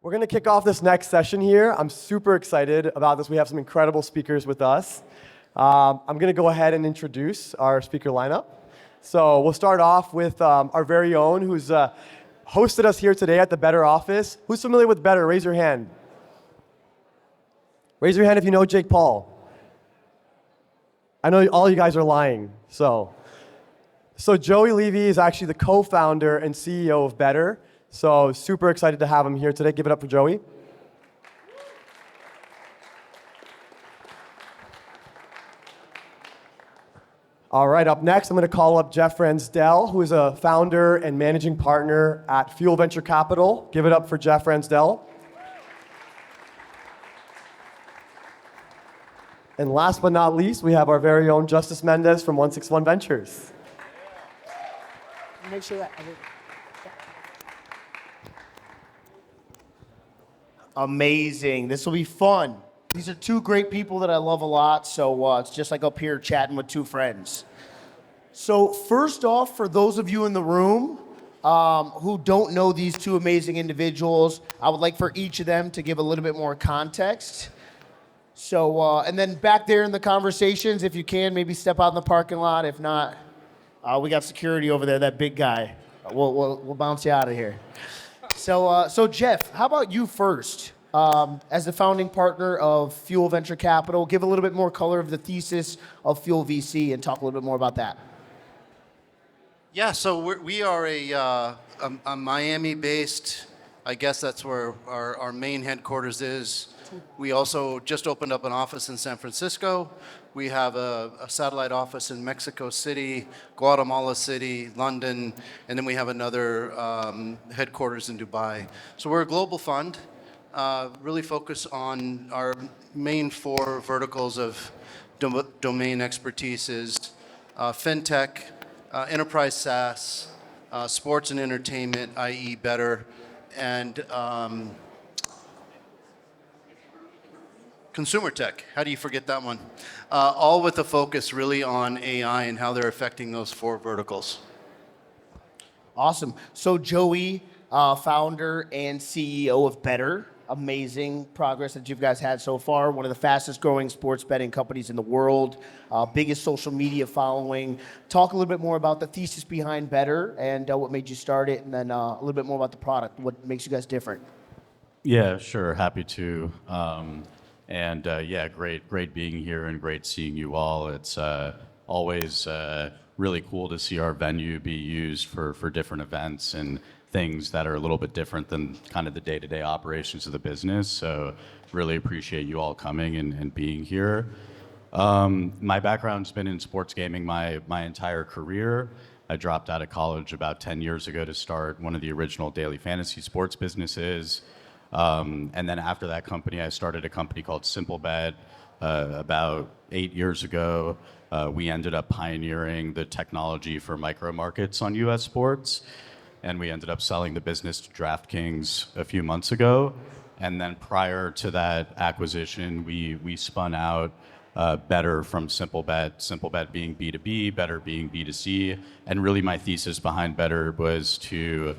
We're going to kick off this next session here. I'm super excited about this. We have some incredible speakers with us. I'm going to go ahead and introduce our speaker lineup. So we'll start off with our very own, who's hosted us here today at the Betr office. Who's familiar with Betr? Raise your hand. Raise your hand if you know Jake Paul. I know all you guys are lying. So Joey Levy is actually the co-founder and CEO of Betr. So super excited to have him here today. Give it up for Joey. All right, up next, I'm going to call up Jeff Ransdell, who is a founder and managing partner at Fuel Venture Capital. Give it up for Jeff Ransdell. And last but not least, we have our very own Justis Mendez from OneSixOne Ventures. Make sure that. Amazing. This will be fun. These are two great people that I love a lot, so it's just like up here chatting with two friends. So first off, for those of you in the room who don't know these two amazing individuals, I would like for each of them to give a little bit more context. So, and then back there in the conversations, if you can, maybe step out in the parking lot. If not, we got security over there, that big guy. We'll bounce you out of here. So Jeff, how about you first? As the founding partner of Fuel Venture Capital, give a little bit more color of the thesis of Fuel VC and talk a little bit more about that. Yeah, so we are a Miami-based, I guess that's where our main headquarters is. We also just opened up an office in San Francisco. We have a satellite office in Mexico City, Guatemala City, London, and then we have another headquarters in Dubai. So we're a global fund, really focus on our main four verticals of domain expertise is fintech, enterprise SaaS, sports and entertainment, i.e. Betr, and consumer tech. How do you forget that one? All with a focus really on AI and how they're affecting those four verticals. Awesome. So Joey, founder and CEO of Betr. Amazing progress that you guys had so far. One of the fastest growing sports betting companies in the world. Biggest social media following. Talk a little bit more about the thesis behind Betr and what made you start it, and then a little bit more about the product. What makes you guys different? Yeah, sure. Happy to. Yeah, great being here and great seeing you all. It's always really cool to see our venue be used for different events and things that are a little bit different than kind of the day-to-day operations of the business. So really appreciate you all coming and being here. My background's been in sports gaming my entire career. I dropped out of college about 10 years ago to start one of the original daily fantasy sports businesses. And then after that company, I started a company called Simplebet about 8 years ago. We ended up pioneering the technology for micro markets on US sports, and we ended up selling the business to DraftKings a few months ago. And then prior to that acquisition, we spun out Betr from Simplebet, Simplebet being B2B, Betr being B2C. And really my thesis behind Betr was to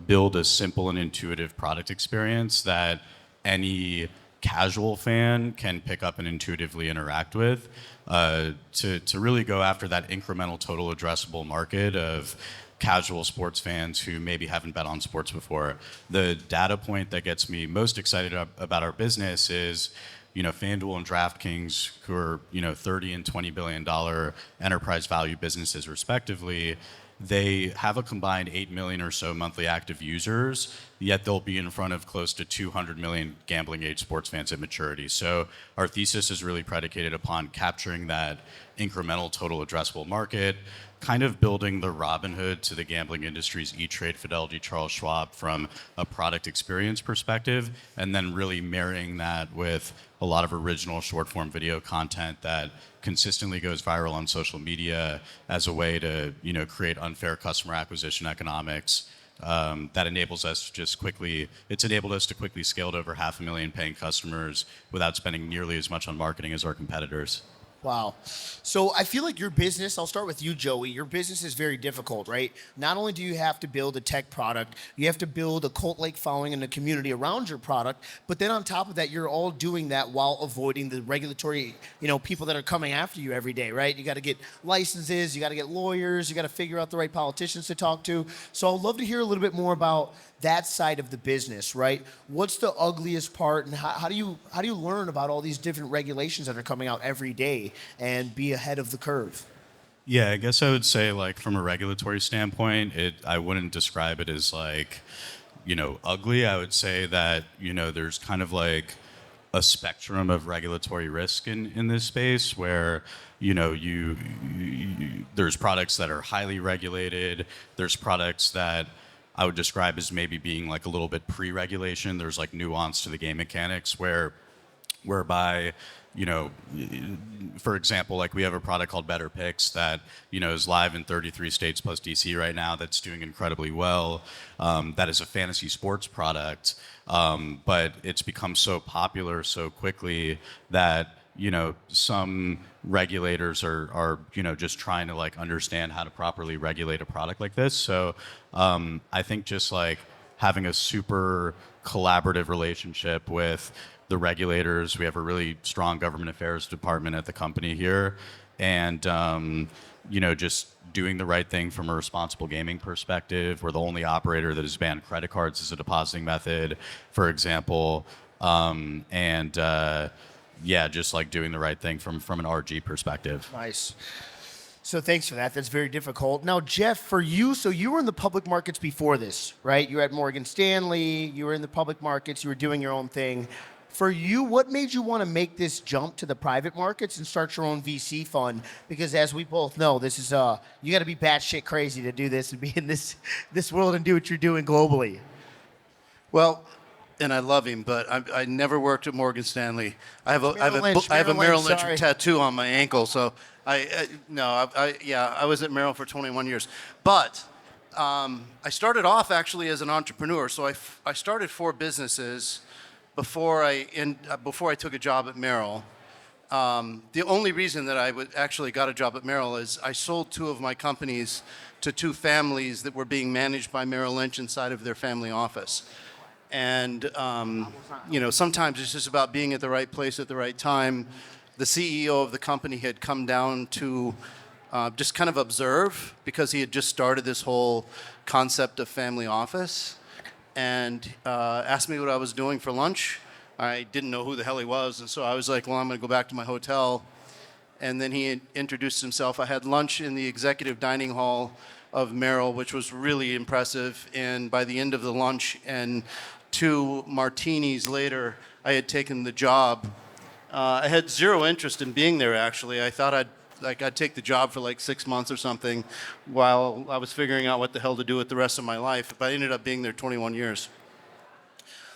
build a simple and intuitive product experience that any casual fan can pick up and intuitively interact with, to really go after that incremental total addressable market of casual sports fans who maybe haven't bet on sports before. The data point that gets me most excited about our business is, FanDuel and DraftKings, who are, $30 and $20 billion enterprise value businesses respectively, they have a combined 8 million or so monthly active users, yet they'll be in front of close to 200 million gambling age sports fans at maturity. So our thesis is really predicated upon capturing that incremental total addressable market, kind of building the Robin Hood to the gambling industry's E-Trade, Fidelity, Charles Schwab from a product experience perspective, and then really marrying that with a lot of original short-form video content that consistently goes viral on social media as a way to, create unfair customer acquisition economics. That enables us to it's enabled us to quickly scale to over 500,000 paying customers without spending nearly as much on marketing as our competitors. Wow. So I feel like your business, I'll start with you, Joey. Your business is very difficult, right? Not only do you have to build a tech product, you have to build a cult-like following and a community around your product, but then on top of that, you're all doing that while avoiding the regulatory, people that are coming after you every day, right? You got to get licenses, you got to get lawyers, you got to figure out the right politicians to talk to. So I'd love to hear a little bit more about that side of the business, right? What's the ugliest part, and how do you learn about all these different regulations that are coming out every day and be ahead of the curve? Yeah, I guess I would say, like, from a regulatory standpoint, I wouldn't describe it as, like, ugly. I would say that, there's kind of like a spectrum of regulatory risk in this space where, there's products that are highly regulated. There's products that I would describe as maybe being like a little bit pre-regulation. There's like nuance to the game mechanics whereby, for example, like we have a product called Betr Picks that, is live in 33 states plus DC right now that's doing incredibly well. That is a fantasy sports product, but it's become so popular so quickly that, some regulators are just trying to like understand how to properly regulate a product like this. So I think just like having a super collaborative relationship with the regulators. We have a really strong government affairs department at the company here, and just doing the right thing from a responsible gaming perspective. We're the only operator that has banned credit cards as a depositing method, for example, just like doing the right thing from an RG perspective. Nice. So thanks for that. That's very difficult. Now, Jeff, for you, so you were in the public markets before this, right? You were at Morgan Stanley. You were in the public markets. You were doing your own thing. For you, what made you want to make this jump to the private markets and start your own VC fund? Because as we both know, this is you got to be batshit crazy to do this and be in this world and do what you're doing globally. Well, and I love him, but I never worked at Morgan Stanley. I have a Merrill Lynch tattoo on my ankle, so I was at Merrill for 21 years. But I started off actually as an entrepreneur, so I started 4 businesses before I took a job at Merrill. The only reason that I actually got a job at Merrill is I sold 2 of my companies to 2 families that were being managed by Merrill Lynch inside of their family office. And, sometimes it's just about being at the right place at the right time. The CEO of the company had come down to just kind of observe because he had just started this whole concept of family office and asked me what I was doing for lunch. I didn't know who the hell he was, and so I was like, well, I'm going to go back to my hotel. And then he introduced himself. I had lunch in the executive dining hall of Merrill, which was really impressive. And by the end of the lunch and 2 martinis later, I had taken the job. I had zero interest in being there, actually. I thought I'd take the job for like 6 months or something while I was figuring out what the hell to do with the rest of my life. But I ended up being there 21 years.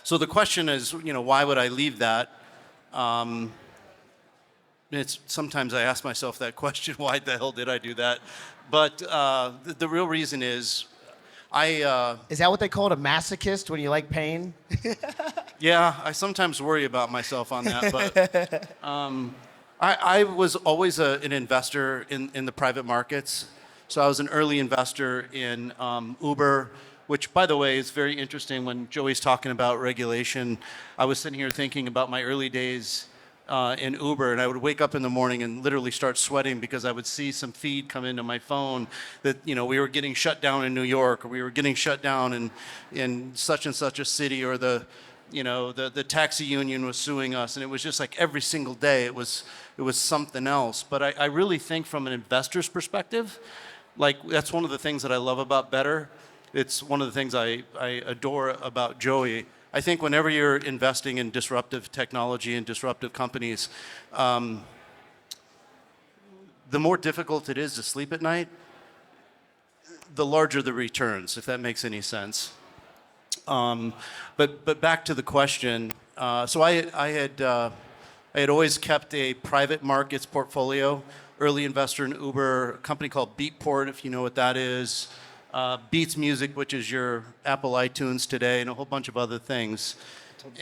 So the question is, why would I leave that? Sometimes I ask myself that question, why the hell did I do that? But the real reason is Is that what they call it, a masochist, when you like pain? Yeah, I sometimes worry about myself on that. But I was always an investor in the private markets. So I was an early investor in Uber, which, by the way, is very interesting. When Joey's talking about regulation, I was sitting here thinking about my early days in Uber, and I would wake up in the morning and literally start sweating because I would see some feed come into my phone that we were getting shut down in New York, or we were getting shut down in such and such a city, or the taxi union was suing us, and it was just like every single day it was something else. But I really think from an investor's perspective, like that's one of the things that I love about Betr. It's one of the things I adore about Joey. I think whenever you're investing in disruptive technology and disruptive companies, the more difficult it is to sleep at night, the larger the returns, if that makes any sense. But back to the question. So I had always kept a private markets portfolio, early investor in Uber, a company called Beatport, if you know what that is. Beats Music, which is your Apple iTunes today, and a whole bunch of other things.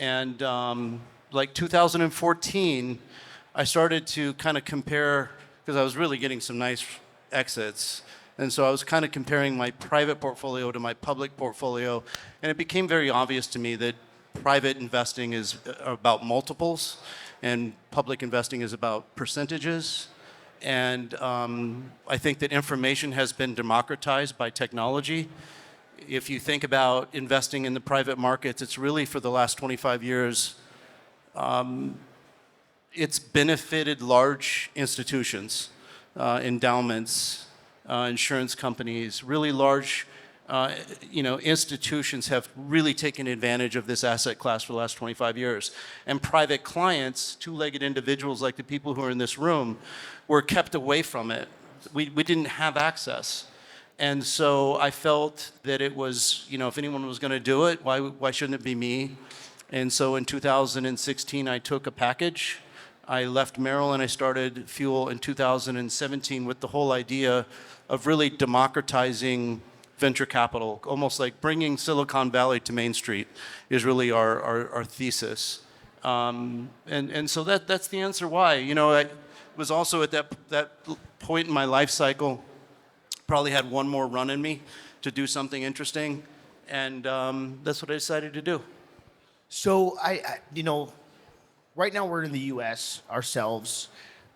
And like 2014, I started to kind of compare, because I was really getting some nice exits. And so I was kind of comparing my private portfolio to my public portfolio. And it became very obvious to me that private investing is about multiples and public investing is about percentages. And I think that information has been democratized by technology. If you think about investing in the private markets, it's really for the last 25 years, it's benefited large institutions, endowments, insurance companies, really large institutions have really taken advantage of this asset class for the last 25 years. And private clients, two-legged individuals like the people who are in this room, were kept away from it. We didn't have access. And so I felt that it was, if anyone was going to do it, why shouldn't it be me? And so in 2016, I took a package. I left Merrill and I started Fuel in 2017 with the whole idea of really democratizing venture capital, almost like bringing Silicon Valley to Main Street is really our thesis. And so that's the answer why. I was also at that point in my life cycle, probably had one more run in me to do something interesting, and that's what I decided to do. So right now we're in the U.S. ourselves.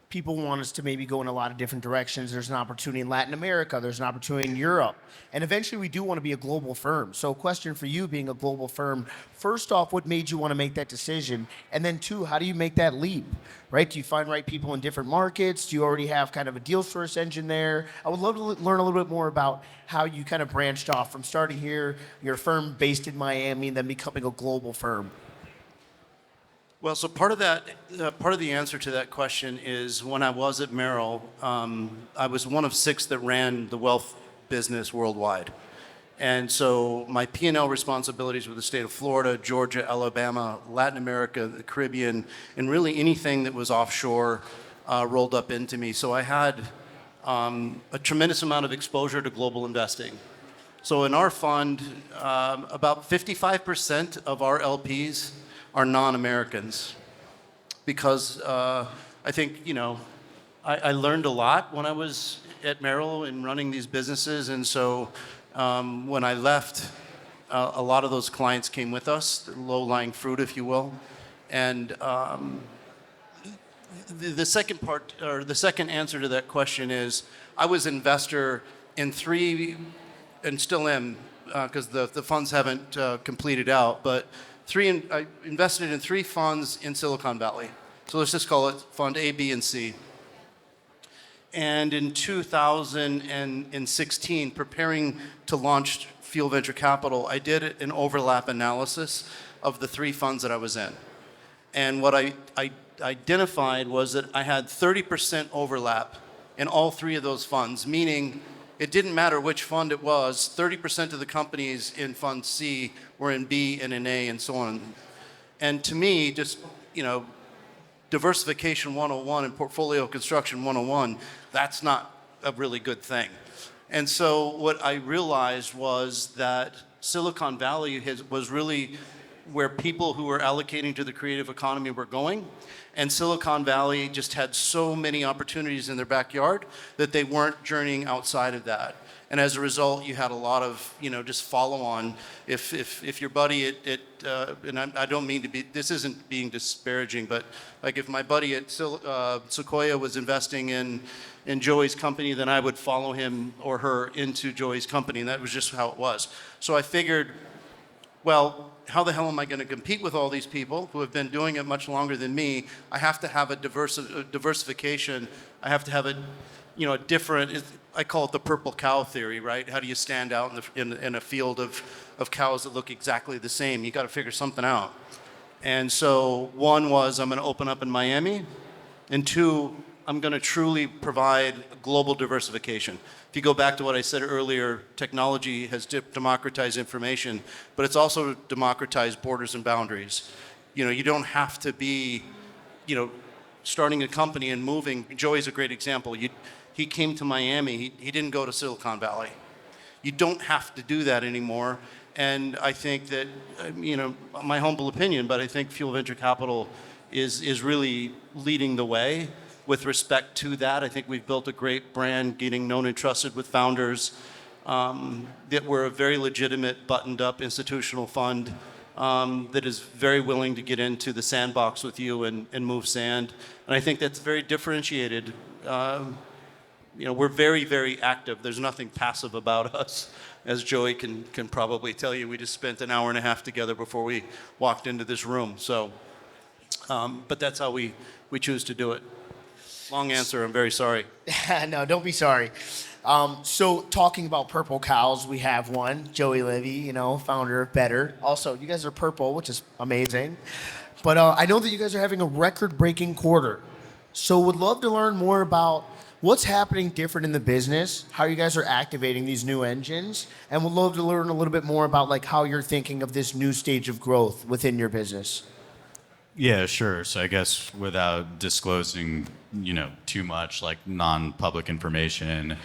People want us to maybe go in a lot of different directions. There's an opportunity in Latin America. There's an opportunity in Europe. And eventually we do want to be a global firm. So question for you being a global firm, first off, what made you want to make that decision? And then two, how do you make that leap, right? Do you find right people in different markets? Do you already have kind of a deal source engine there? I would love to learn a little bit more about how you kind of branched off from starting here, your firm based in Miami, and then becoming a global firm. Well, so part of the answer to that question is when I was at Merrill, I was one of 6 that ran the wealth business worldwide. And so my P&L responsibilities were the state of Florida, Georgia, Alabama, Latin America, the Caribbean, and really anything that was offshore rolled up into me. So I had a tremendous amount of exposure to global investing. So in our fund, about 55% of our LPs are non-Americans because I think, I learned a lot when I was at Merrill in running these businesses. And so when I left, a lot of those clients came with us, low-lying fruit, if you will. And the second part, or the second answer to that question is I was investor in 3, and still am, because the funds haven't completed out, but I invested in 3 funds in Silicon Valley. So let's just call it Fund A, B, and C. And in 2016, preparing to launch Fuel Venture Capital, I did an overlap analysis of the 3 funds that I was in. And what I identified was that I had 30% overlap in all 3 of those funds, meaning it didn't matter which fund it was, 30% of the companies in Fund C were in B and in A and so on. And to me, just, diversification 101 and portfolio construction 101, that's not a really good thing. And so what I realized was that Silicon Valley was really where people who were allocating to the creative economy were going. And Silicon Valley just had so many opportunities in their backyard that they weren't journeying outside of that. And as a result, you had a lot of, just follow on. If your buddy and I don't mean to be, this isn't being disparaging, but like if my buddy at Sequoia was investing in Joey's company, then I would follow him or her into Joey's company. And that was just how it was. So I figured, well, how the hell am I going to compete with all these people who have been doing it much longer than me? I have to have a diversification. I have to have a different, I call it the purple cow theory, right? How do you stand out in a field of cows that look exactly the same? You got to figure something out. And so 1 was I'm going to open up in Miami, and 2, I'm going to truly provide global diversification. If you go back to what I said earlier, technology has democratized information, but it's also democratized borders and boundaries. You don't have to be, starting a company and moving. Joey's a great example. He came to Miami. He didn't go to Silicon Valley. You don't have to do that anymore. And I think that, my humble opinion, but I think Fuel Venture Capital is really leading the way with respect to that. I think we've built a great brand, getting known and trusted with founders, that we're a very legitimate, buttoned-up institutional fund that is very willing to get into the sandbox with you and move sand. And I think that's very differentiated. We're very, very active. There's nothing passive about us. As Joey can probably tell you, we just spent an hour and a half together before we walked into this room. So, but that's how we choose to do it. Long answer, I'm very sorry. No, don't be sorry. So talking about purple cows, we have one, Joey Levy, founder of Betr. Also, you guys are purple, which is amazing. But I know that you guys are having a record-breaking quarter. So would love to learn more about what's happening different in the business, how you guys are activating these new engines, and would love to learn a little bit more about like how you're thinking of this new stage of growth within your business. Yeah, sure. So I guess without disclosing, too much like non-public information.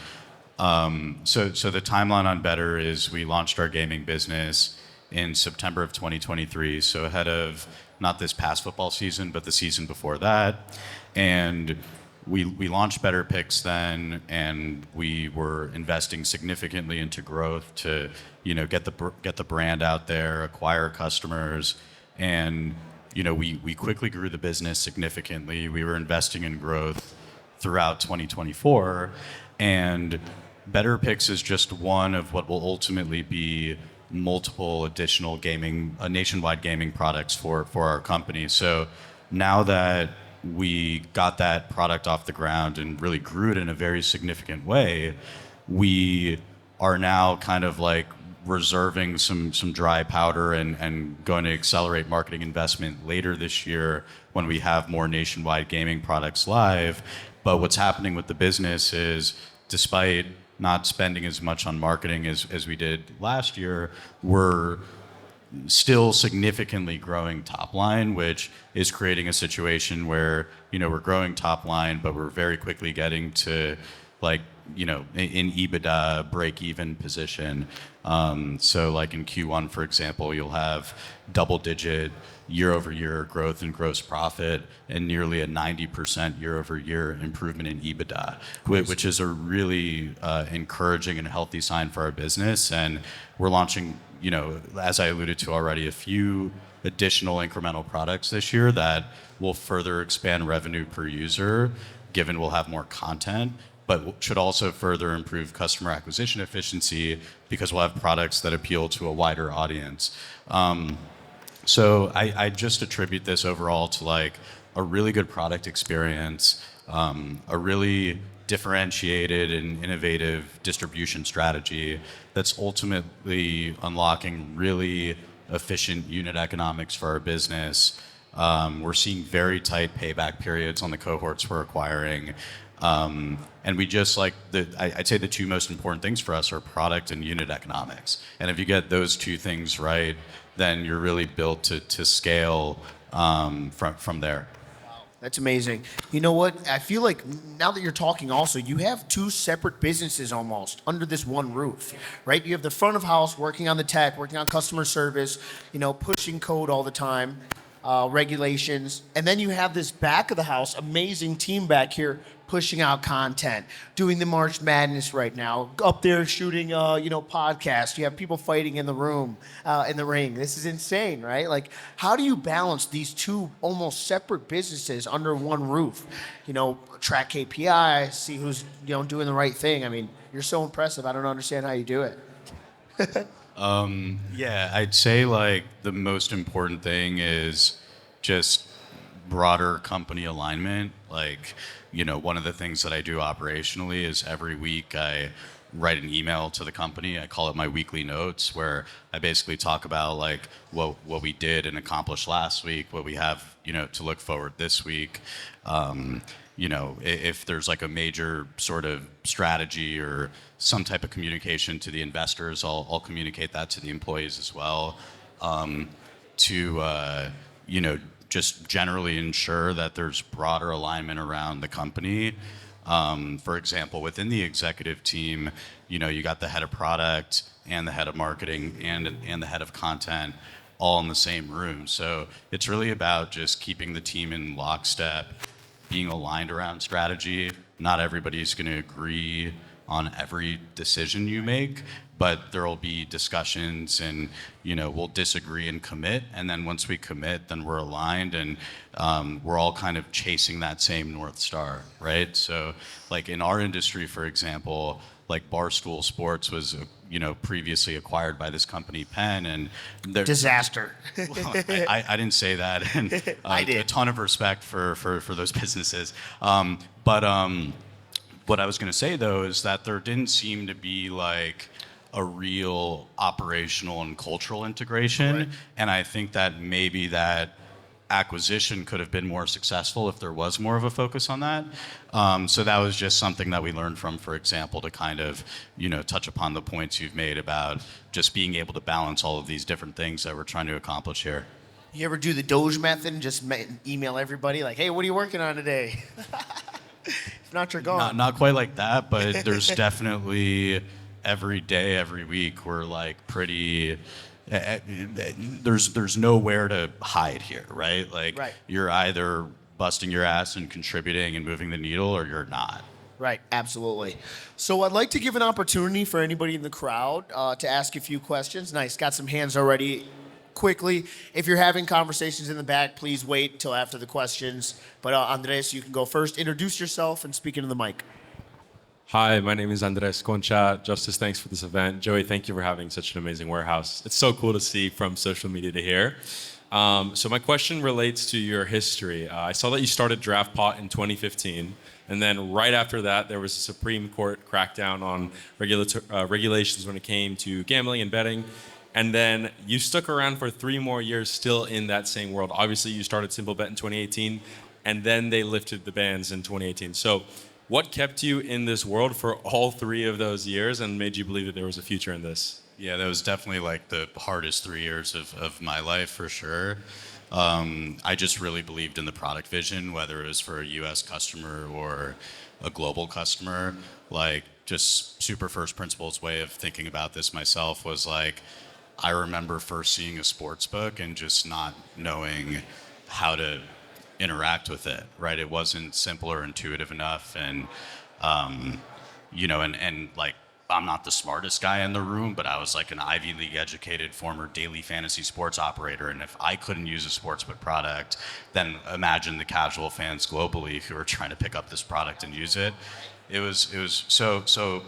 So the timeline on Betr is we launched our gaming business in September of 2023. So ahead of not this past football season, but the season before that. And we launched Betr Picks then, and we were investing significantly into growth to, get the brand out there, acquire customers, and we quickly grew the business significantly. We were investing in growth throughout 2024, and Betr Picks is just one of what will ultimately be multiple additional nationwide gaming products for our company. So now that we got that product off the ground and really grew it in a very significant way, we are now kind of like reserving some dry powder and going to accelerate marketing investment later this year when we have more nationwide gaming products live. But what's happening with the business is, despite not spending as much on marketing as we did last year, we're still significantly growing top line, which is creating a situation where, we're growing top line, but we're very quickly getting to in EBITDA break-even position. So like in Q1, for example, you'll have double-digit year-over-year growth in gross profit and nearly a 90% year-over-year improvement in EBITDA, which is a really encouraging and healthy sign for our business. And we're launching, as I alluded to already, a few additional incremental products this year that will further expand revenue per user, given we'll have more content, but should also further improve customer acquisition efficiency because we'll have products that appeal to a wider audience. So I just attribute this overall to like a really good product experience, a really differentiated and innovative distribution strategy that's ultimately unlocking really efficient unit economics for our business. We're seeing very tight payback periods on the cohorts we're acquiring. And we just I'd say the two most important things for us are product and unit economics. And if you get those two things right, then you're really built to scale from there. That's amazing. You know what? I feel like now that you're talking also, you have two separate businesses almost under this one roof, right? You have the front of house working on the tech, working on customer service, pushing code all the time, regulations. And then you have this back of the house, amazing team back here pushing out content, doing the March Madness right now, up there shooting, podcasts. You have people fighting in the room, in the ring. This is insane, right? Like, how do you balance these two almost separate businesses under one roof? Track KPI, see who's, doing the right thing. I mean, you're so impressive. I don't understand how you do it. Yeah, I'd say the most important thing is just broader company alignment. One of the things that I do operationally is every week I write an email to the company. I call it my weekly notes, where I basically talk about what we did and accomplished last week, what we have, to look forward this week. If there's a major sort of strategy or some type of communication to the investors, I'll communicate that to the employees as well, to just generally ensure that there's broader alignment around the company. For example, within the executive team, you got the head of product and the head of marketing and the head of content. all in the same room. So it's really about just keeping the team in lockstep, being aligned around strategy. Not everybody's going to agree on every decision you make, but there will be discussions and, we'll disagree and commit. And then once we commit, then we're aligned and we're all kind of chasing that same North Star, right? So like in our industry, for example, like Barstool Sports was, previously acquired by this company, Penn, and Disaster. well, I didn't say that, and I did. A ton of respect for those businesses. But what I was going to say though is that there didn't seem to be like a real operational and cultural integration, Right. and I think that maybe that acquisition could have been more successful if there was more of a focus on that. So that was just something that we learned from, for example, to kind of, touch upon the points you've made about just being able to balance all of these different things that we're trying to accomplish here. You ever do the Doge method and just email everybody like, hey, what are you working on today? If not, you're gone. Not quite like that, but there's definitely every day, every week, we're like pretty. There's nowhere to hide here, right? Like Right. you're either busting your ass and contributing and moving the needle, or you're not. Right, absolutely. So I'd like to give an opportunity for anybody in the crowd to ask a few questions. Nice, got some hands already. Quickly, if you're having conversations in the back, please wait till after the questions. But Andres, you can go first. Introduce yourself and speak into the mic. Hi, my name is Andres Concha. Justis, thanks for this event. Joey, thank you for having such an amazing warehouse. It's so cool to see from social media to here. So my question relates to your history. I saw that you started DraftPot in 2015, and then right after that, there was a Supreme Court crackdown on regulations when it came to gambling and betting. And then you stuck around for 3 more years still in that same world. Obviously, you started SimpleBet in 2018, and then they lifted the bans in 2018. So what kept you in this world for all 3 of those years and made you believe that there was a future in this? Yeah, that was definitely like the hardest 3 years of my life for sure. I just really believed in the product vision, whether it was for a US customer or a global customer. Like just super first principles way of thinking about this myself was like, I remember first seeing a sports book and just not knowing how to interact with it, right? It wasn't simple or intuitive enough. And, and like, I'm not the smartest guy in the room, but I was like an Ivy League educated former daily fantasy sports operator. And if I couldn't use a sportsbook product, then imagine the casual fans globally who are trying to pick up this product and use it. It was so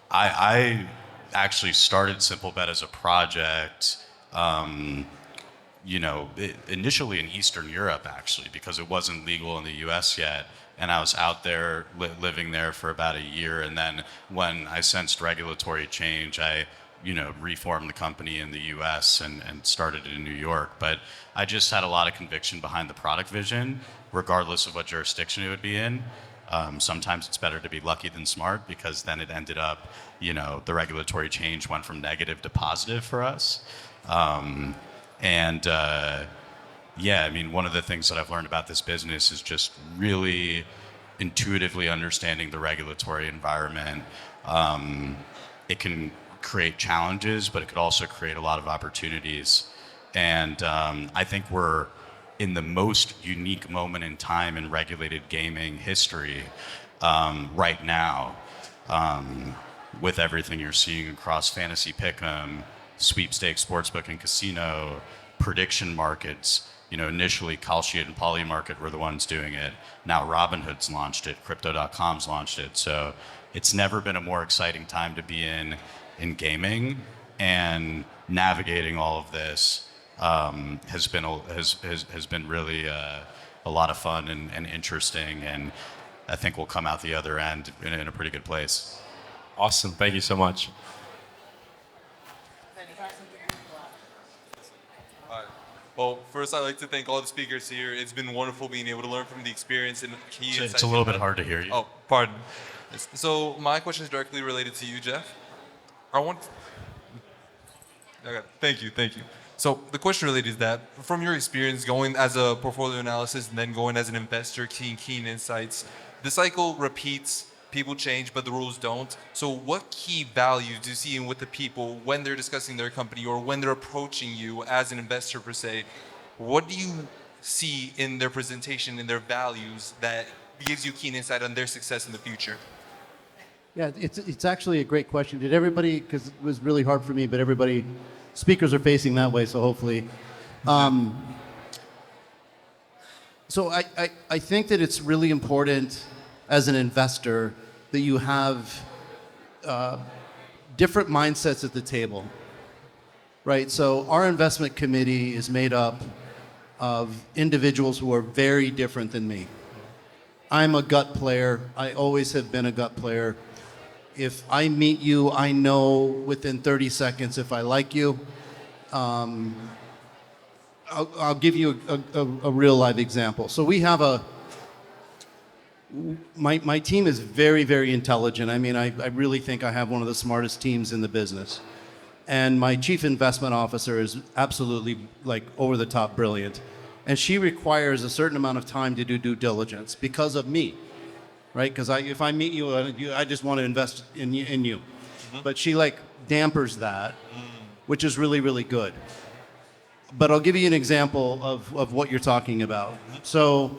I actually started SimpleBet as a project, initially in Eastern Europe, actually, because it wasn't legal in the US yet. And I was out there living there for about a year. And then when I sensed regulatory change, I, reformed the company in the US and started in New York. But I just had a lot of conviction behind the product vision, regardless of what jurisdiction it would be in. Sometimes it's better to be lucky than smart because then it ended up, the regulatory change went from negative to positive for us. One of the things that I've learned about this business is just really intuitively understanding the regulatory environment. It can create challenges, but it could also create a lot of opportunities. And I think we're in the most unique moment in time in regulated gaming history right now, with everything you're seeing across fantasy pick'em, sweepstakes, sportsbook, and casino, prediction markets. Initially Kalshi and Polymarket were the ones doing it. Now Robinhood's launched it, Crypto.com's launched it. So it's never been a more exciting time to be in gaming, and navigating all of this has been really a lot of fun and interesting, and I think we'll come out the other end in a pretty good place. Awesome. Thank you so much. Well, first I'd like to thank all the speakers here. It's been wonderful being able to learn from the experience and key insights. It's a little bit hard to hear you. Oh, pardon. So my question is directly related to you, Jeff. Okay, thank you. So the question related is that from your experience going as a portfolio analysis and then going as an investor, keen insights, the cycle repeats people change, but the rules don't. So what key values do you see with the people when they're discussing their company or when they're approaching you as an investor per se? What do you see in their presentation, in their values that gives you keen insight on their success in the future? Yeah, it's actually a great question. Did everybody, because it was really hard for me, but everybody, speakers are facing that way, so hopefully. So I think that it's really important as an investor that you have different mindsets at the table, right? So our investment committee is made up of individuals who are very different than me. I'm a gut player. I always have been a gut player. If I meet you, I know within 30 seconds if I like you. I'll give you a real live example. So we have my team is very, very intelligent. I mean, I really think I have one of the smartest teams in the business. And my chief investment officer is absolutely like over the top brilliant. And she requires a certain amount of time to do due diligence because of me, right? Because if I meet you, I just want to invest in you. Mm-hmm. But she like dampers that, which is really, really good. But I'll give you an example of what you're talking about. So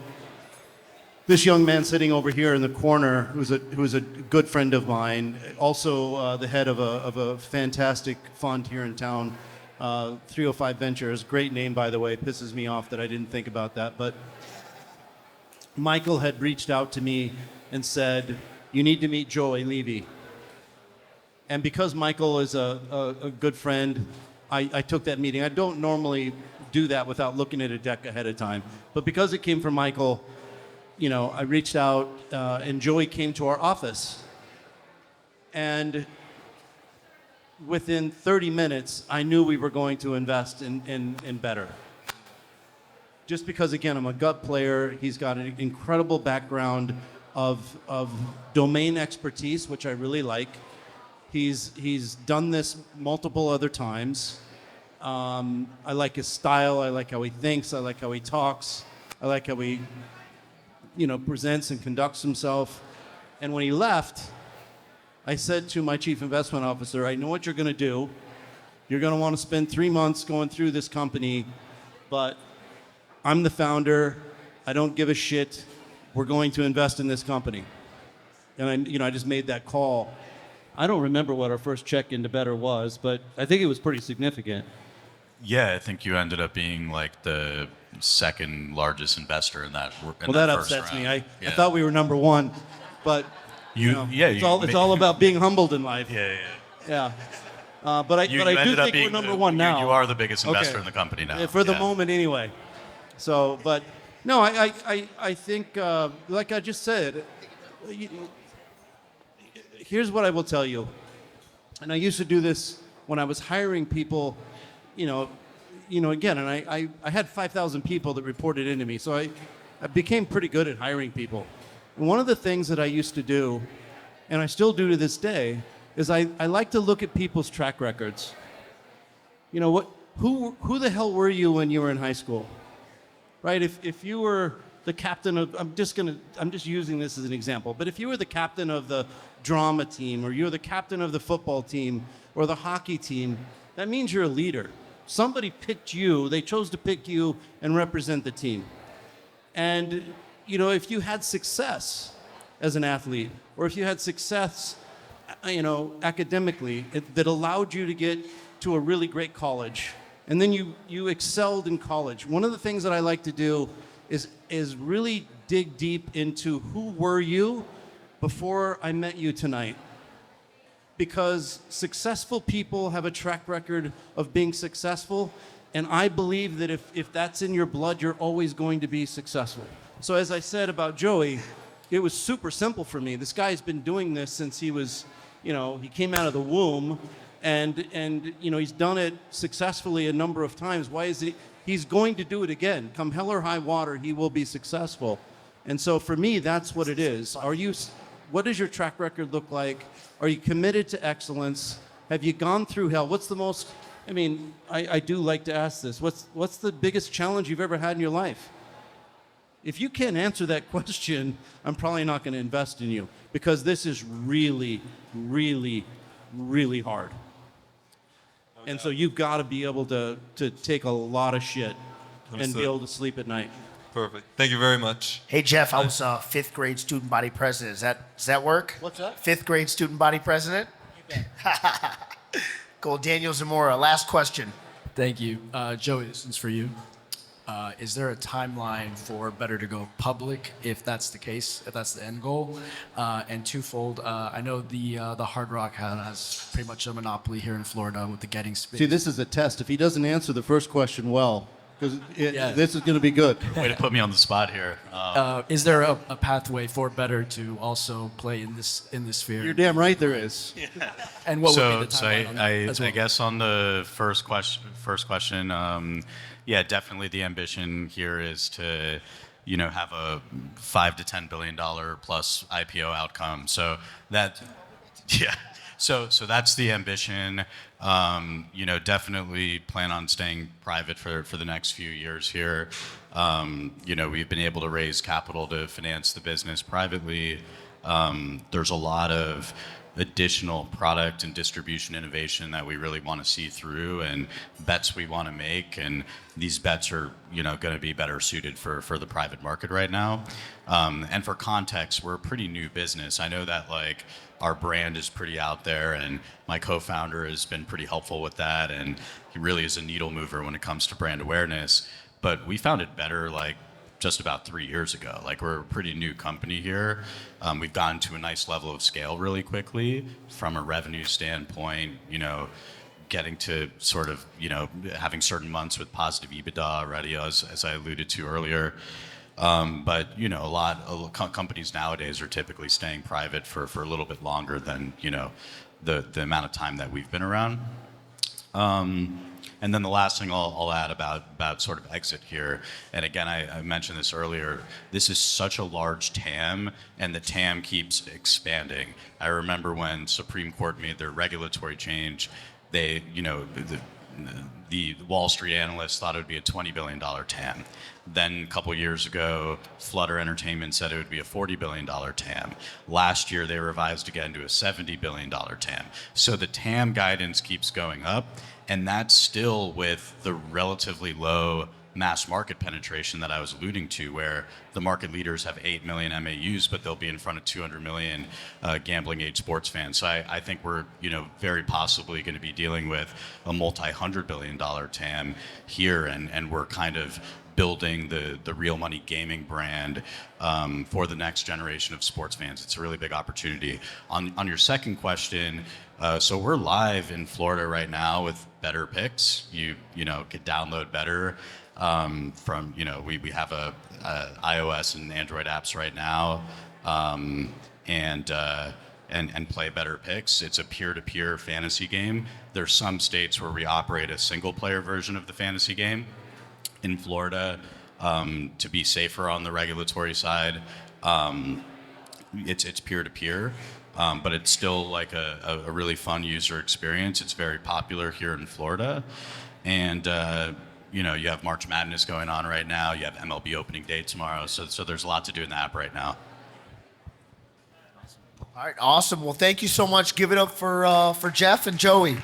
this young man sitting over here in the corner, who's a good friend of mine, also the head of a fantastic fund here in town, 305 Ventures, great name by the way. It pisses me off that I didn't think about that. But Michael had reached out to me and said, "You need to meet Joey Levy." And because Michael is a good friend, I took that meeting. I don't normally do that without looking at a deck ahead of time. But because it came from Michael, you know, I reached out and Joey came to our office. And within 30 minutes, I knew we were going to invest in Betr. Just because, again, I'm a gut player. He's got an incredible background of domain expertise, which I really like. He's done this multiple other times. I like his style. I like how he thinks. I like how he talks. I like how he, presents and conducts himself. And when he left, I said to my chief investment officer, "I know what you're going to do. You're going to want to spend 3 months going through this company, but I'm the founder. I don't give a shit. We're going to invest in this company." And I just made that call. I don't remember what our first check into Betr was, but I think it was pretty significant. Yeah, I think you ended up being like the second largest investor in that. Well, that first upsets round. me. I Yeah. thought we were number one, but it's all about being humbled in life. Yeah. But I do think we're number one now. You are the biggest investor Okay. in the company now. For the moment, anyway. So, but no, I think, like I just said, here's what I will tell you. And I used to do this when I was hiring people, again, and I had 5,000 people that reported into me. So I became pretty good at hiring people. And one of the things that I used to do, and I still do to this day, is I like to look at people's track records. Who the hell were you when you were in high school? Right? If you were the captain of, I'm just using this as an example, but if you were the captain of the drama team, or you're the captain of the football team, or the hockey team, that means you're a leader. Somebody picked you, they chose to pick you and represent the team. And, if you had success as an athlete, or if you had success, academically, that allowed you to get to a really great college, and then you excelled in college. One of the things that I like to do is really dig deep into who were you before I met you tonight. Because successful people have a track record of being successful, and I believe that if that's in your blood, you're always going to be successful. So as I said about Joey, it was super simple for me. This guy's been doing this since he was, he came out of the womb, and he's done it successfully a number of times. Why is he's going to do it again. Come hell or high water, he will be successful. And so for me, that's what it is. What does your track record look like? Are you committed to excellence? Have you gone through hell? What's the most, I do like to ask this. What's the biggest challenge you've ever had in your life? If you can't answer that question, I'm probably not going to invest in you because this is really, really, really hard. And so you've got to be able to take a lot of shit and be Understood. able to sleep at night. Perfect. Thank you very much. Hey Jeff, I was fifth grade student body president. Does that work? What's that? Fifth grade student body president. Cool. Daniel Zamora. Last question. Thank you. Joey, this is for you. Is there a timeline for Betr to go public if that's the case, if that's the end goal? And twofold, I know the Hard Rock has pretty much a monopoly here in Florida with the getting space. See, this is a test. If he doesn't answer the first question well, because Yeah. this is going to be good. Way to put me on the spot here. Is there a pathway for Betr to also play in this sphere? You're damn right there is. And what would be the So timeline on that as well? I guess on the first question, yeah, definitely the ambition here is to, have a $5 to $10 billion plus IPO outcome. So that, yeah. So that's the ambition. Definitely plan on staying private for the next few years here. We've been able to raise capital to finance the business privately. There's a lot of additional product and distribution innovation that we really want to see through and bets we want to make, and these bets are going to be better suited for the private market right now. And for context, we're a pretty new business. I know that our brand is pretty out there, and my co-founder has been pretty helpful with that, and he really is a needle mover when it comes to brand awareness. But we found it better just about 3 years ago. We're a pretty new company here. We've gotten to a nice level of scale really quickly from a revenue standpoint, getting to sort of, having certain months with positive EBITDA already, as I alluded to earlier. But, a lot of companies nowadays are typically staying private for a little bit longer than, the amount of time that we've been around. And then the last thing I'll add about sort of exit here, and again, I mentioned this earlier, this is such a large TAM, and the TAM keeps expanding. I remember when Supreme Court made their regulatory change, they, the Wall Street analysts thought it would be a $20 billion TAM. Then a couple years ago, Flutter Entertainment said it would be a $40 billion TAM. Last year, they revised again to a $70 billion TAM. So the TAM guidance keeps going up, and that's still with the relatively low mass market penetration that I was alluding to, where the market leaders have 8 million MAUs, but they'll be in front of 200 million gambling age sports fans. So I think we're very possibly going to be dealing with a multi-$100 billion TAM here, and we're kind of building the real money gaming brand for the next generation of sports fans. It's a really big opportunity. On your second question, so we're live in Florida right now with Betr Picks. You could download Betr from we have a iOS and Android apps right now, and play Betr Picks. It's a peer-to-peer fantasy game. There's some states where we operate a single-player version of the fantasy game. In Florida, to be safer on the regulatory side, it's peer-to-peer, but it's still a really fun user experience. It's very popular here in Florida, and you have March Madness going on right now. You have MLB opening day tomorrow, so there's a lot to do in the app right now. All right, awesome. Well, thank you so much. Give it up for Jeff and Joey.